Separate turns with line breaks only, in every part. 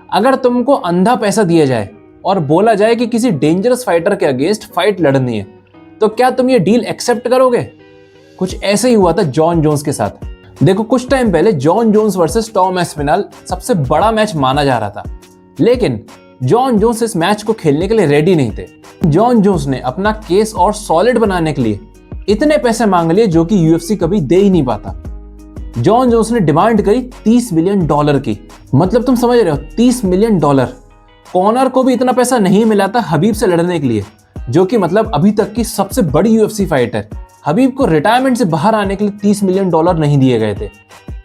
अगर तुमको अंधा पैसा दिया जाए और बोला जाए कि किसी डेंजरस फाइटर के अगेंस्ट फाइट लड़नी है, तो क्या तुम ये डील एक्सेप्ट करोगे? कुछ ऐसे ही हुआ था जॉन जोन्स के साथ। देखो, कुछ टाइम पहले Jon Jones versus Tom Aspinall सबसे बड़ा मैच माना जा रहा था, लेकिन जॉन जोन्स इस मैच को खेलने के लिए रेडी नहीं थे। जॉन जोन्स ने अपना केस और सॉलिड बनाने के लिए इतने पैसे मांग लिए जो कि यूएफसी कभी दे ही नहीं पाता। जॉन जोन्स ने डिमांड करी $30 मिलियन की। मतलब तुम समझ रहे हो, $30 मिलियन। कॉनर को भी इतना पैसा नहीं मिला था हबीब से लड़ने के लिए, जो कि मतलब अभी तक की सबसे बड़ी यूएफसी फाइटर। हबीब को रिटायरमेंट से बाहर आने के लिए $30 मिलियन नहीं दिए गए थे।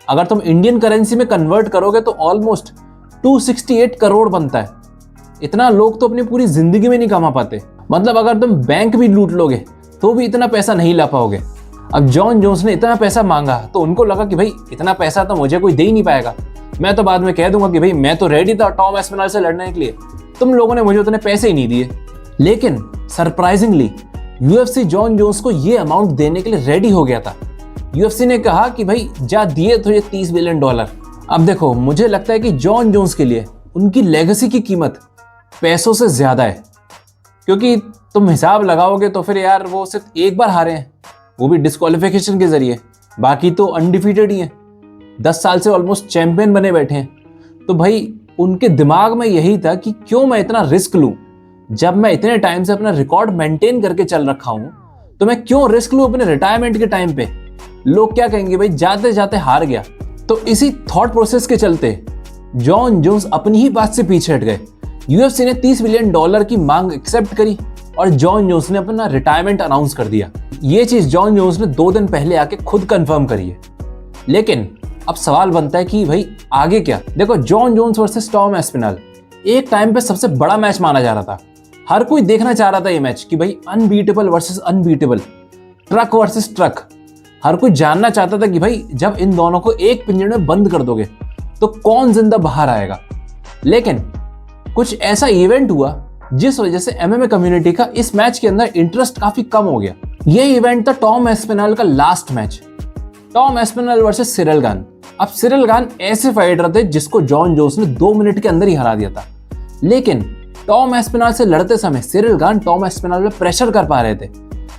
अगर तुम इंडियन करेंसी में कन्वर्ट करोगे तो ऑलमोस्ट 268 करोड़ बनता है। इतना लोग तो अपनी पूरी जिंदगी में नहीं कमा पाते। मतलब अगर तुम बैंक भी लूट लोगे तो भी इतना पैसा नहीं ला पाओगे। अब जॉन जोन्स ने इतना पैसा मांगा तो उनको लगा कि भाई इतना पैसा तो मुझे कोई दे ही नहीं पाएगा, मैं तो बाद में कह दूंगा कि भाई मैं तो रेडी था टॉम एस्पिनल से लड़ने के लिए, तुम लोगों ने मुझे उतने पैसे ही नहीं दिए। लेकिन सरप्राइजिंगली यूएफसी जॉन जोन्स को ये अमाउंट देने के लिए रेडी हो गया था। यूएफसी ने कहा कि भाई जा दिए तो ये $30 मिलियन। अब देखो, मुझे लगता है कि जॉन जोन्स के लिए उनकी लेगेसी की कीमत पैसों से ज्यादा है, क्योंकि तुम हिसाब लगाओगे तो फिर यार वो सिर्फ एक बार हारे हैं, वो भी डिस्क्वालिफिकेशन के जरिए, बाकी तो अनडिफीटेड ही हैं। 10 साल से ऑलमोस्ट चैंपियन बने बैठे हैं। तो भाई उनके दिमाग में यही था कि क्यों मैं इतना रिस्क लूं, जब मैं इतने टाइम से अपना रिकॉर्ड मेंटेन करके चल रखा हूं तो मैं क्यों रिस्क लूं अपने रिटायरमेंट के टाइम पे। लोग क्या कहेंगे भाई, जाते जाते हार गया। तो इसी थॉट प्रोसेस के चलते जॉन जोन्स अपनी ही बात से पीछे हट गए। यूएफसी ने $30 मिलियन की मांग एक्सेप्ट करी और जॉन जोन्स ने अपना रिटायरमेंट अनाउंस कर दिया। ये चीज जॉन जोन्स ने 2 दिन पहले आके खुद कंफर्म करी है। लेकिन अब सवाल बनता है कि भाई आगे क्या? देखो, Jon Jones versus Tom Aspinall एक टाइम पे सबसे बड़ा मैच माना जा रहा था। हर कोई देखना चाह रहा था ये मैच कि भाई unbeatable versus unbeatable, truck versus truck. हर कोई जानना चाहता था कि भाई जब इन दोनों को एक पिंजरे में बंद कर दोगे तो कौन जिंदा बाहर आएगा। लेकिन कुछ ऐसा इवेंट हुआ जिस वजह से एमएमए कम्युनिटी का इस मैच के अंदर इंटरेस्ट काफी कम हो गया। ये इवेंट था टॉम एस्पिनल का last match, Tom Aspinall versus Ciryl Gane. अब सिरिल गान ऐसे फाइटर थे जिसको जॉन जोन्स ने 2 मिनट के अंदर ही हरा दिया था। लेकिन टॉम एस्पिनल से लड़ते समय सिरिल गान टॉम एस्पिनल पे प्रेशर कर पा रहे थे,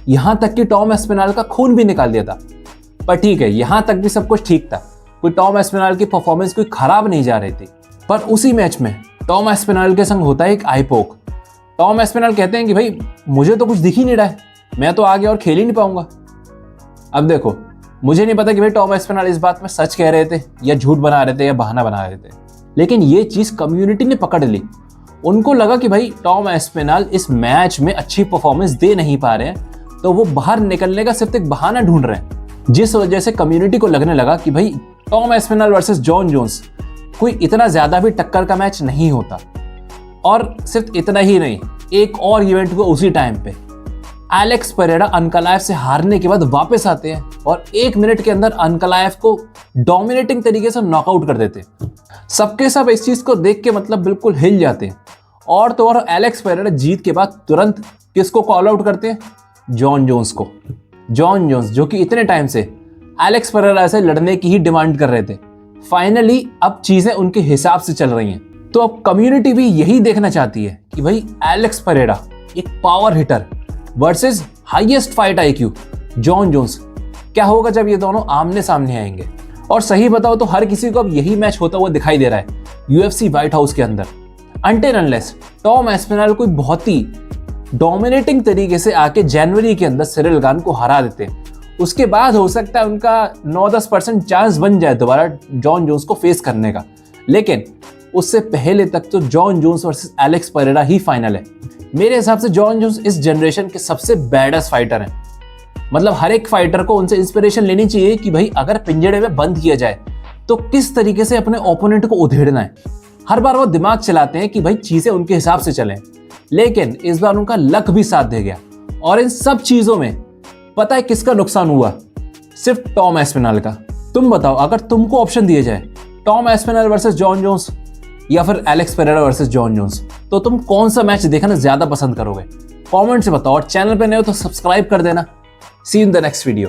यहां तक कि टॉम एस्पिनल का खून भी निकाल दिया था। पर ठीक है, यहां तक भी सब कुछ ठीक था, कोई टॉम एस्पिनल की परफॉर्मेंस कोई खराब नहीं जा रही थी। पर उसी मैच में टॉम एस्पिनल के संग होता है एक आई पोक। टॉम एस्पिनल कहते हैं कि भाई मुझे तो कुछ दिख ही नहीं रहा है, मैं तो आगे और खेल ही नहीं पाऊंगा। अब देखो, मुझे नहीं पता कि भाई टॉम एस्पिनल इस बात में सच कह रहे थे या झूठ बना रहे थे या बहाना बना रहे थे, लेकिन ये चीज कम्युनिटी ने पकड़ ली। उनको लगा कि भाई टॉम एस्पिनल इस मैच में अच्छी परफॉर्मेंस दे नहीं पा रहे हैं, तो वो बाहर निकलने का सिर्फ एक बहाना ढूंढ रहे हैं, जिस वजह से कम्युनिटी को लगने लगा कि भाई Tom Aspinall versus Jon Jones कोई इतना ज्यादा भी टक्कर का मैच नहीं होता। और सिर्फ इतना ही नहीं, एक और इवेंट हुआ उसी टाइम पे। एलेक्स पेरेरा अनकलाएव से हारने के बाद वापस आते हैं और 1 मिनट के अंदर अनकलाएव को डोमिनेटिंग तरीके से नॉकआउट कर देते हैं। सबके सब इस चीज को देख के मतलब बिल्कुल हिल जाते हैं। और तो और एलेक्स पेरेरा जीत के बाद तुरंत किसको कॉल आउट करते हैं? जॉन जोन्स को। जॉन जोन्स जो कि इतने टाइम से एलेक्स पेरेरा से लड़ने की ही डिमांड कर रहे थे, फाइनली अब चीजें उनके हिसाब से चल रही हैं। तो अब कम्युनिटी भी यही देखना चाहती है कि भाई एलेक्स पेरेरा एक power hitter versus highest fight IQ Jon Jones, क्या होगा जब ये दोनों आमने सामने आएंगे। और सही बताओ तो हर किसी को अब यही मैच होता हुआ दिखाई दे रहा है यूएफसी व्हाइट हाउस के अंदर, अनटिल अनलेस टॉम एस्पिनल कोई बहुत ही डोमिनेटिंग तरीके से आके जनवरी के अंदर सिरिल गान को हरा देते हैं। उसके बाद हो सकता है उनका 9-10% चांस बन जाए दोबारा जॉन जोन्स को फेस करने का, लेकिन उससे पहले तक तो Jon Jones versus Alex Pereira ही फाइनल है। मेरे हिसाब से जॉन जोन्स इस जनरेशन के सबसे बैडेस्ट फाइटर हैं। मतलब हर एक फाइटर को उनसे इंस्पिरेशन लेनी चाहिए कि भाई अगर पिंजड़े में बंद किया जाए तो किस तरीके से अपने ओपोनेंट को उधेड़ना है। हर बार वो दिमाग चलाते हैं कि भाई चीजें उनके हिसाब से चलें, लेकिन इस बार उनका लक भी साथ दे गया। और इन सब चीजों में पता है किसका नुकसान हुआ? सिर्फ टॉम एस्पिनल का। तुम बताओ, अगर तुमको ऑप्शन दिए जाए Tom Aspinall versus Jon Jones या फिर Alex Pereira versus Jon Jones, तो तुम कौन सा मैच देखना ज्यादा पसंद करोगे? कमेंट से बताओ और चैनल पे नए हो तो सब्सक्राइब कर देना। सी इन द नेक्स्ट वीडियो।